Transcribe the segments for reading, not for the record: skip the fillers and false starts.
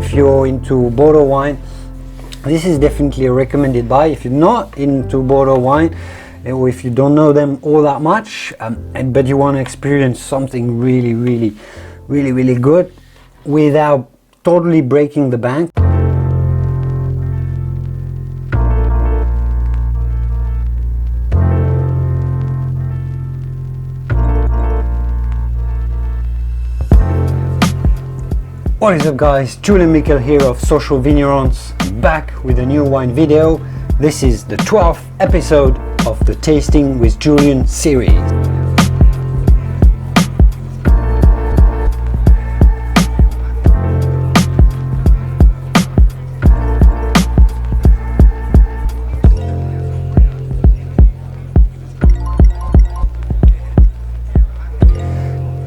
if you're into Bordeaux wine, this is definitely a recommended buy. If you're not into Bordeaux wine, or if you don't know them all that much, but you want to experience something really good without totally breaking the bank. What is up guys, Julien here of Social Vignerons, back with a new wine video. This is the 12th episode of the Tasting with Julien series.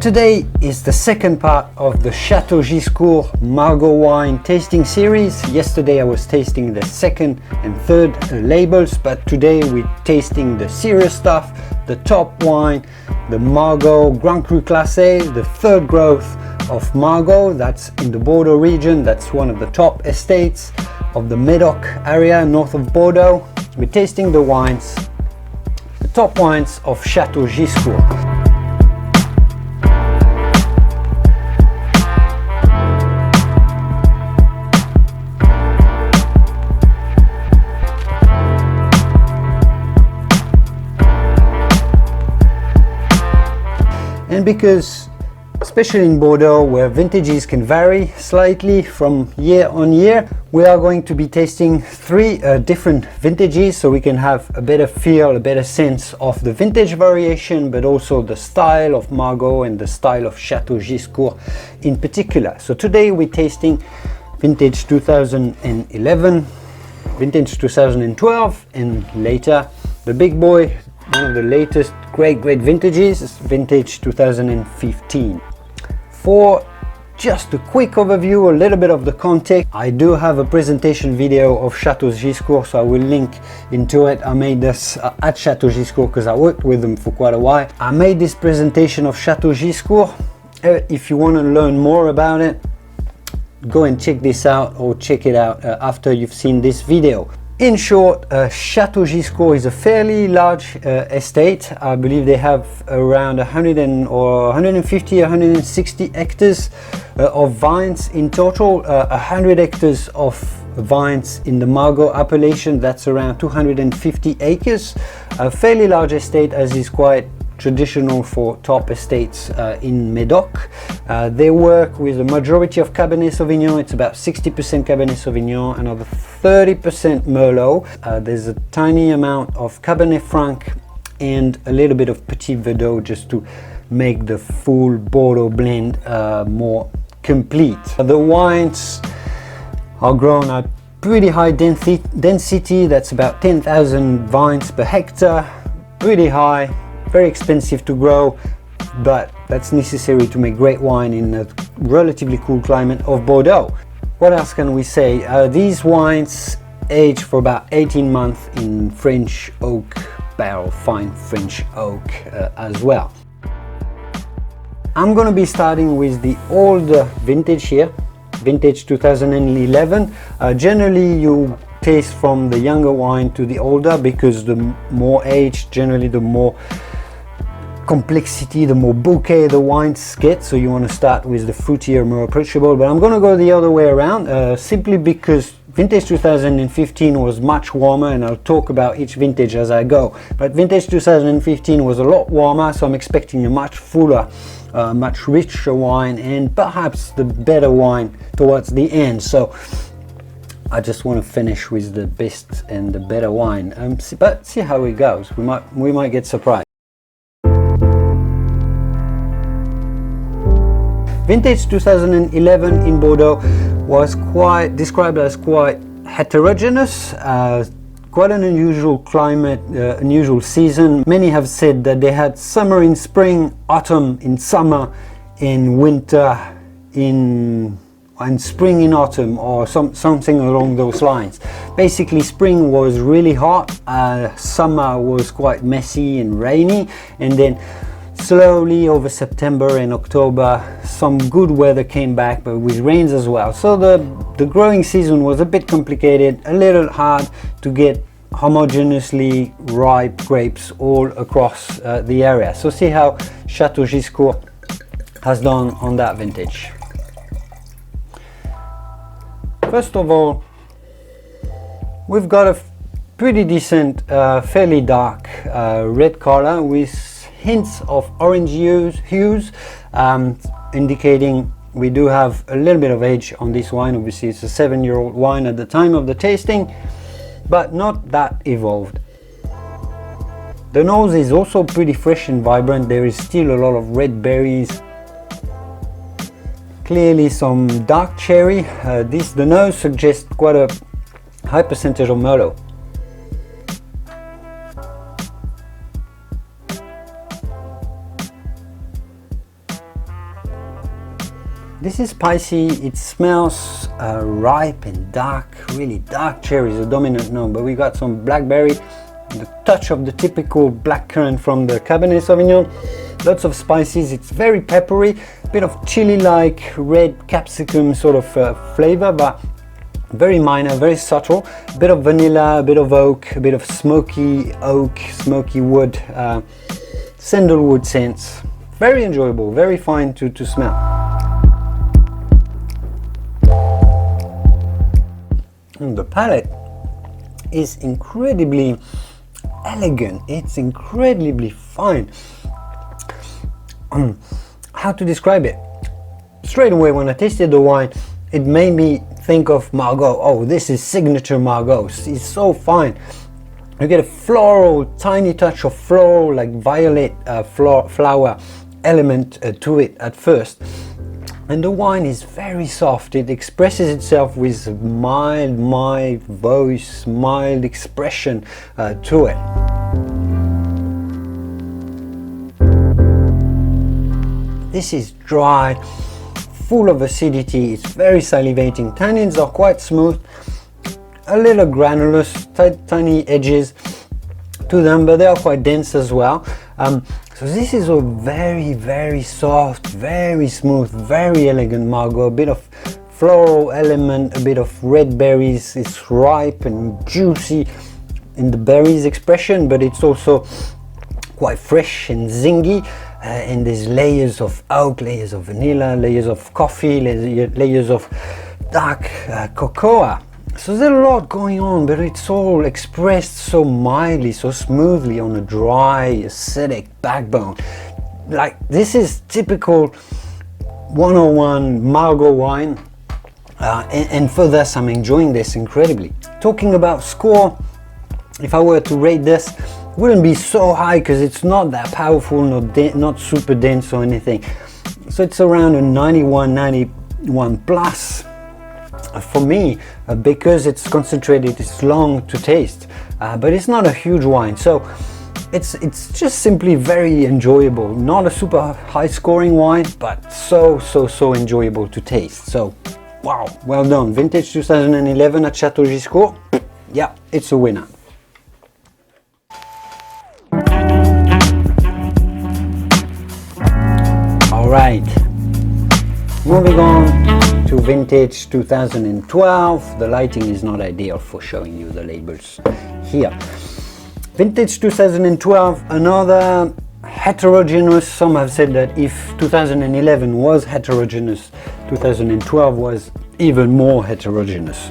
Today is the second part of the Chateau Giscours Margaux wine tasting series. Yesterday I was tasting the second and third labels, but today we're tasting the serious stuff, the top wine, the Margaux Grand Cru Classé, the third growth of Margaux. That's in the Bordeaux region. That's one of the top estates of the Médoc area north of Bordeaux. We're tasting the wines, the top wines of Château Giscours. And because, especially in Bordeaux, where vintages can vary slightly from year on year, we are going to be tasting three different vintages, so we can have a better feel, a better sense of the vintage variation, but also the style of Margaux and the style of Château Giscours in particular. So today we're tasting vintage 2011, vintage 2012, and later the big boy, one of the latest great vintages, is vintage 2015. For just a quick overview, a little bit of the context, I do have a presentation video of Chateau Giscours, so I will link into it. I made this at Chateau Giscours because I worked with them for quite a while. I made this presentation of Chateau Giscours. If you want to learn more about it, go and check this out, or check it out after you've seen this video. In short, Château Giscours is a fairly large estate. I believe they have around 150, 160 hectares of vines in total, 100 hectares of vines in the Margaux appellation. That's around 250 acres. A fairly large estate, as is quite traditional for top estates in Médoc. They work with a majority of Cabernet Sauvignon. It's about 60% Cabernet Sauvignon, another 30% Merlot. There's a tiny amount of Cabernet Franc and a little bit of Petit Verdot, just to make the full Bordeaux blend more complete. The wines are grown at pretty high density. That's about 10,000 vines per hectare. Pretty high. Very expensive to grow, but that's necessary to make great wine in a relatively cool climate of Bordeaux. What else can we say? These wines age for about 18 months in French oak barrel, fine French oak as well. I'm going to be starting with the older vintage here, vintage 2011. Generally you taste from the younger wine to the older, because the more age, generally the more complexity, the more bouquet the wines get, so you want to start with the fruitier, more approachable. But I'm going to go the other way around, simply because vintage 2015 was much warmer, and I'll talk about each vintage as I go. But vintage 2015 was a lot warmer, so I'm expecting a much fuller, much richer wine, and perhaps the better wine towards the end. So I just want to finish with the best and the better wine, but see how it goes. We might get surprised. Vintage 2011 in Bordeaux was described as quite heterogeneous, quite an unusual climate, unusual season. Many have said that they had summer in spring, autumn in summer, in winter in and spring in autumn, or something along those lines. Basically, spring was really hot, summer was quite messy and rainy, and then slowly over September and October some good weather came back, but with rains as well. So the the growing season was a bit complicated, a little hard to get homogeneously ripe grapes all across the area. So see how Chateau Giscours has done on that vintage. First of all, we've got a pretty decent, fairly dark red color with hints of orange hues, indicating we do have a little bit of age on this wine. Obviously it's a 7-year-old wine at the time of the tasting, but not that evolved. The nose is also pretty fresh and vibrant. There is still a lot of red berries, clearly some dark cherry. The nose suggests quite a high percentage of Merlot. This is spicy, it smells ripe and dark, really dark cherry is a dominant note, but we got some blackberry, the touch of the typical blackcurrant from the Cabernet Sauvignon, lots of spices, it's very peppery, a bit of chili-like red capsicum sort of flavor, but very minor, very subtle, a bit of vanilla, a bit of oak, a bit of smoky oak, smoky wood, sandalwood scents. Very enjoyable, very fine to smell. And the palate is incredibly elegant, it's incredibly fine. How to describe it? Straight away when I tasted the wine, it made me think of Margaux. Oh, this is signature Margaux. It's so fine. You get a floral, tiny touch of floral, like violet flower element to it at first. And the wine is very soft. It expresses itself with mild voice, mild expression to it. This is dry, full of acidity, it's very salivating. Tannins are quite smooth, a little granulous, tiny edges to them, but they are quite dense as well. So this is a very soft, very smooth, very elegant Margaux, a bit of floral element, a bit of red berries. It's ripe and juicy in the berries expression, but it's also quite fresh and zingy, and there's layers of oak, layers of vanilla, layers of coffee, layers of dark cocoa. So there's a lot going on, but it's all expressed so mildly, so smoothly on a dry, acidic backbone. Like, this is typical 101 Margaux wine, and for this I'm enjoying this incredibly. Talking about score, if I were to rate this, it wouldn't be so high because it's not that powerful, not super dense or anything. So it's around a 91 plus. For me, because it's concentrated, it's long to taste, but it's not a huge wine, so it's just simply very enjoyable. Not a super high scoring wine, but so enjoyable to taste. So wow, well done. Vintage 2011 at Château Giscours. Yeah, it's a winner. All right, moving on to vintage 2012. The lighting is not ideal for showing you the labels here. Vintage 2012, another heterogeneous. Some have said that if 2011 was heterogeneous, 2012 was even more heterogeneous.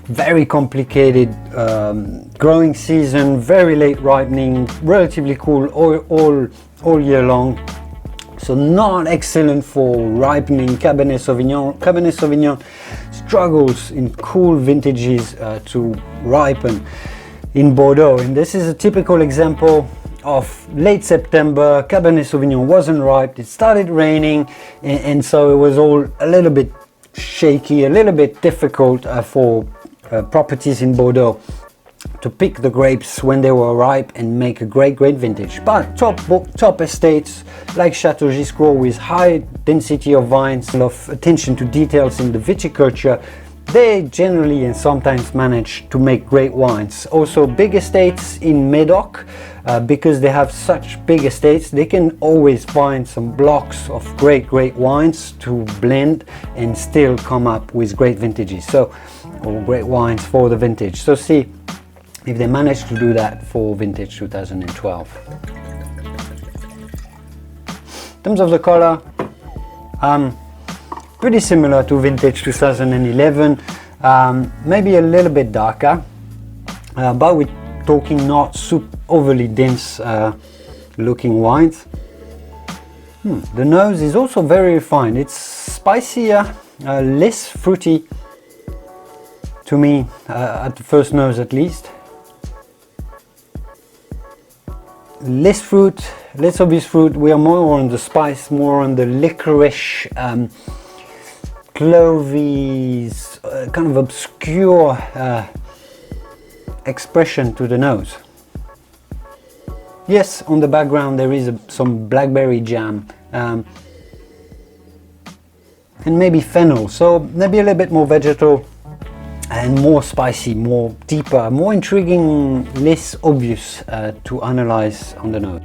Very complicated growing season, very late ripening, relatively cool all year long. So not excellent for ripening Cabernet Sauvignon. Cabernet Sauvignon struggles in cool vintages to ripen in Bordeaux. And this is a typical example of late September. Cabernet Sauvignon wasn't ripe. It started raining, and so it was all a little bit shaky, a little bit difficult for properties in Bordeaux to pick the grapes when they were ripe and make a great vintage. But top estates like Château Giscours, with high density of vines, a lot of attention to details in the viticulture, they generally and sometimes manage to make great wines. Also big estates in Médoc, because they have such big estates, they can always find some blocks of great wines to blend and still come up with great vintages, so, or great wines for the vintage. So see if they manage to do that for vintage 2012. In terms of the color, pretty similar to vintage 2011, maybe a little bit darker, but we're talking not super overly dense looking wines. The nose is also very refined. It's spicier, less fruity to me, at the first nose at least. Less fruit, less obvious fruit. We are more on the spice, more on the licorice, clovey, kind of obscure expression to the nose. Yes, on the background there is some blackberry jam and maybe fennel, so maybe a little bit more vegetal and more spicy, more deeper, more intriguing, less obvious to analyze on the nose.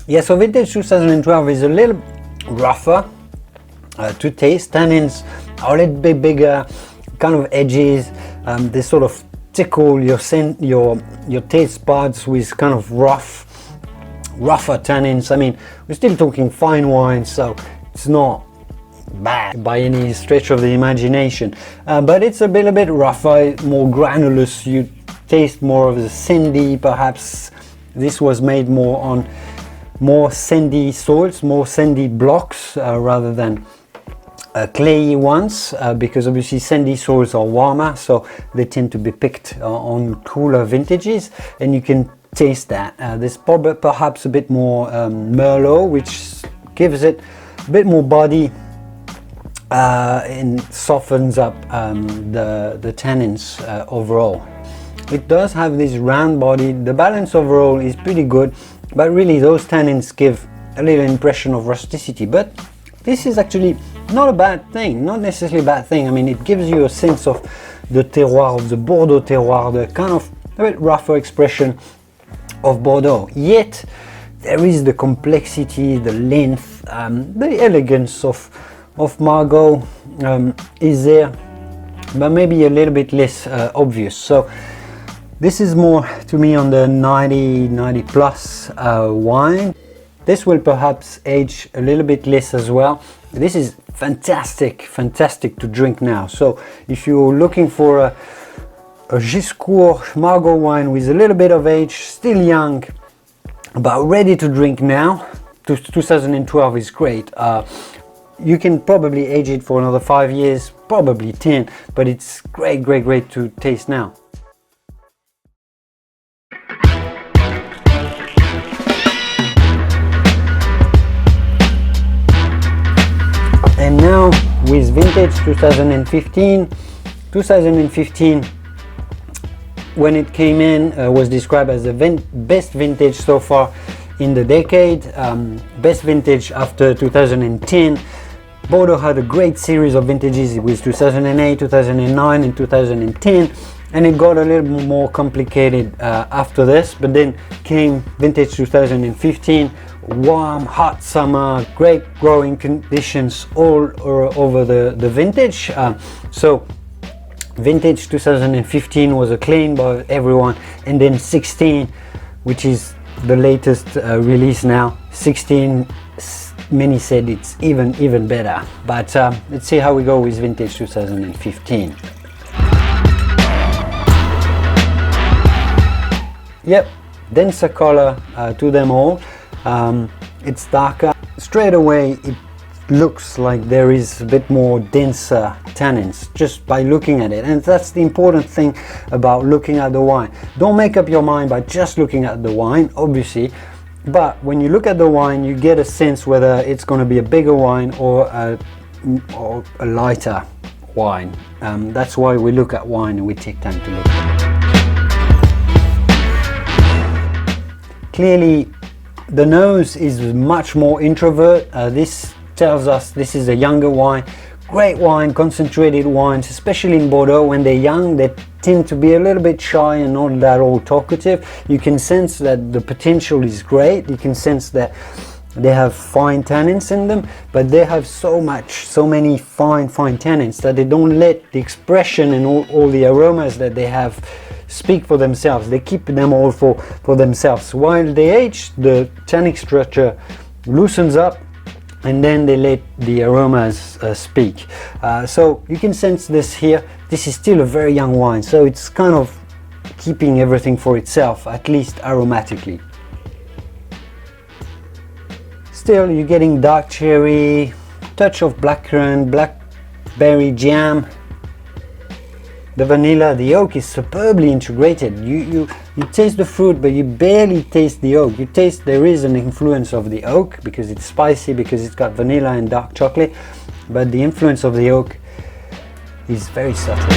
Yeah, so vintage 2012 is a little rougher to taste. Tannins are a little bit bigger, kind of edges, they sort of tickle your taste buds with kind of rougher tannins. I mean, we're still talking fine wine, so it's not bad by any stretch of the imagination, but it's a little bit rougher, more granulous. You taste more of the sandy, perhaps this was made more on more sandy soils, more sandy blocks rather than clayey ones, because obviously sandy soils are warmer, so they tend to be picked on cooler vintages, and you can taste that. There's probably perhaps a bit more Merlot, which gives it a bit more body and softens up the tannins overall. It does have this round body. The balance overall is pretty good, but really those tannins give a little impression of rusticity. But this is actually not a bad thing, not necessarily a bad thing. I mean, it gives you a sense of the terroir, of the Bordeaux terroir, the kind of a bit rougher expression of Bordeaux. Yet there is the complexity, the length, the elegance of Margaux is there, but maybe a little bit less obvious. So this is more to me on the 90 plus wine. This will perhaps age a little bit less as well. This is fantastic to drink now. So if you're looking for a Giscours Margaux wine with a little bit of age, still young, but ready to drink now, 2012 is great. You can probably age it for another 5 years, probably 10, but it's great to taste now. And now with vintage 2015, when it came in was described as the best vintage so far in the decade, best vintage after 2010. Bordeaux had a great series of vintages. It was 2008, 2009 and 2010, and it got a little more complicated after this, but then came vintage 2015, warm, hot summer, great growing conditions all over the vintage. So vintage 2015 was acclaimed by everyone, and then 16, which is the latest release now, 16, many said it's even better, but let's see how we go with vintage 2015. Yep, denser color to them all. It's darker. Straight away it looks like there is a bit more denser tannins just by looking at it, and that's the important thing about looking at the wine. Don't make up your mind by just looking at the wine, obviously, but when you look at the wine you get a sense whether it's going to be a bigger wine or a lighter wine. That's why we look at wine and we take time to look. Clearly the nose is much more introvert. This tells us this is a younger wine, great wine, concentrated wines, especially in Bordeaux. When they're young, they tend to be a little bit shy and not that all talkative. You can sense that the potential is great. You can sense that they have fine tannins in them, but they have so many fine tannins that they don't let the expression and all the aromas that they have speak for themselves. They keep them all for themselves. While they age, the tannic structure loosens up, and then they let the aromas speak. So you can sense this here. This is still a very young wine, so it's kind of keeping everything for itself, at least aromatically. Still, you're getting dark cherry, touch of blackcurrant, blackberry jam. The vanilla, the oak is superbly integrated. You taste the fruit, but you barely taste the oak. You taste there is an influence of the oak because it's spicy, because it's got vanilla and dark chocolate, but the influence of the oak is very subtle.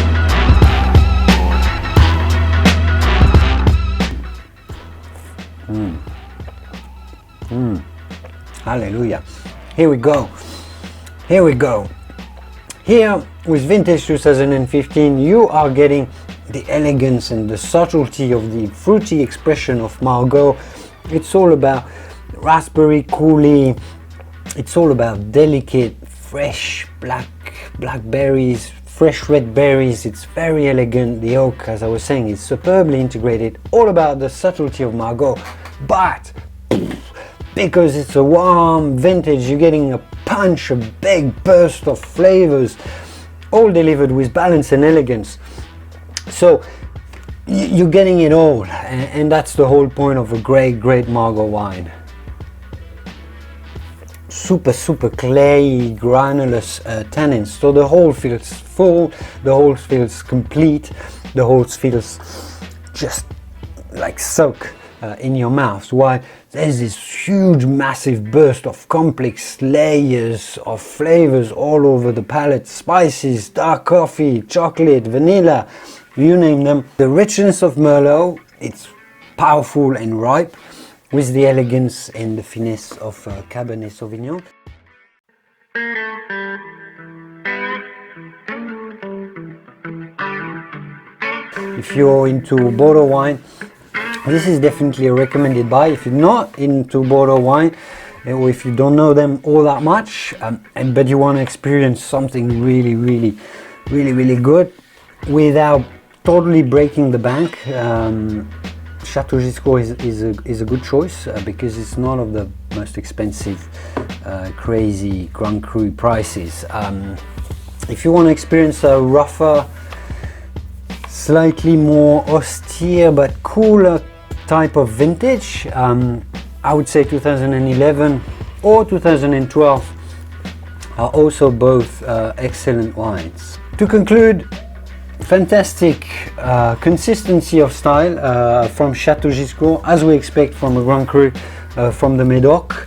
Hallelujah. Here we go. Here with vintage 2015, you are getting the elegance and the subtlety of the fruity expression of Margaux. It's all about raspberry coulis. It's all about delicate, fresh blackberries, fresh red berries. It's very elegant. The oak, as I was saying, is superbly integrated. All about the subtlety of Margaux. But because it's a warm vintage, you're getting a punch, a big burst of flavors, all delivered with balance and elegance. So you're getting it all, and that's the whole point of a great Margaux wine. Super clayey, granulous tannins, so the whole feels full, the whole feels complete, the whole feels just like soak in your mouth, while there's this huge massive burst of complex layers of flavors all over the palate: spices, dark coffee, chocolate, vanilla, you name them. The richness of Merlot, it's powerful and ripe, with the elegance and the finesse of Cabernet Sauvignon. If you're into Bordeaux wine, this is definitely a recommended buy. If you're not into Bordeaux wine, or if you don't know them all that much, but you want to experience something really good without totally breaking the bank, Chateau Giscours is a good choice because it's not of the most expensive, crazy Grand Cru prices. If you want to experience a rougher, slightly more austere but cooler type of vintage, I would say 2011 or 2012 are also both excellent wines. To conclude, fantastic consistency of style from Chateau Giscours, as we expect from a Grand Cru from the Médoc.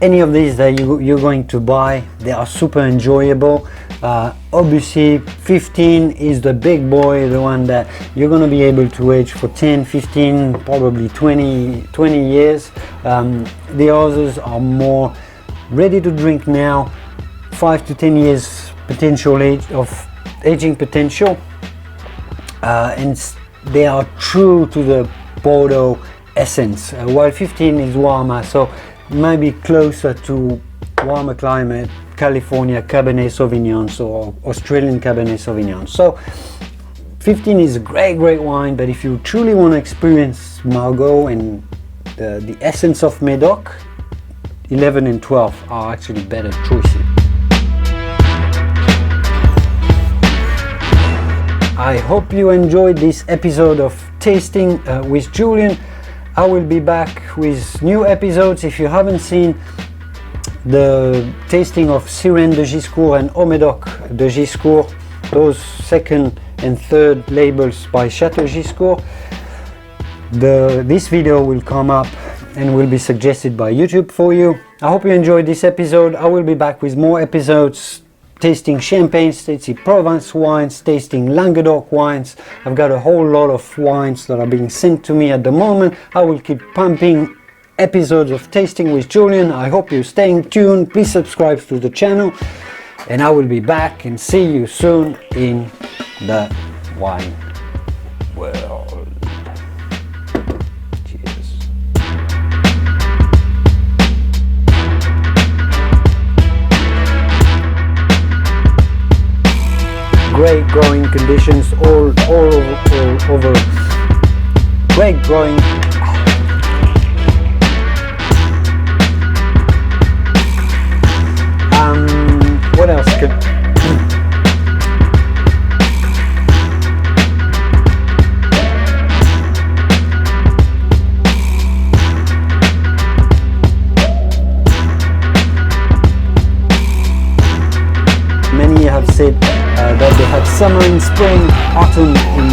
Any of these that you're going to buy, they are super enjoyable. Obviously 15 is the big boy, the one that you're going to be able to age for 10, 15, probably 20 years. The others are more ready to drink now, 5 to 10 years potential age of aging potential, and they are true to the Bordeaux essence, while 15 is warmer, so maybe closer to warmer climate, California Cabernet Sauvignon, or Australian Cabernet Sauvignon. So 15 is a great wine, but if you truly want to experience Margaux and the essence of Médoc, 11 and 12 are actually better choices. I hope you enjoyed this episode of Tasting with Julien. I will be back with new episodes. If you haven't seen the tasting of Syrène de Giscours and Médoc de Giscours, those second and third labels by Château Giscours, this video will come up and will be suggested by YouTube for you. I hope you enjoyed this episode. I will be back with more episodes tasting champagne, tasting Provence wines, tasting Languedoc wines. I've got a whole lot of wines that are being sent to me at the moment. I will keep pumping episodes of Tasting with Julien. I hope you're staying tuned. Please subscribe to the channel. and I will be back and see you soon in the wine world. Cheers. Great growing conditions all over. Great growing. What else could? Many have said that they had summer in spring, autumn in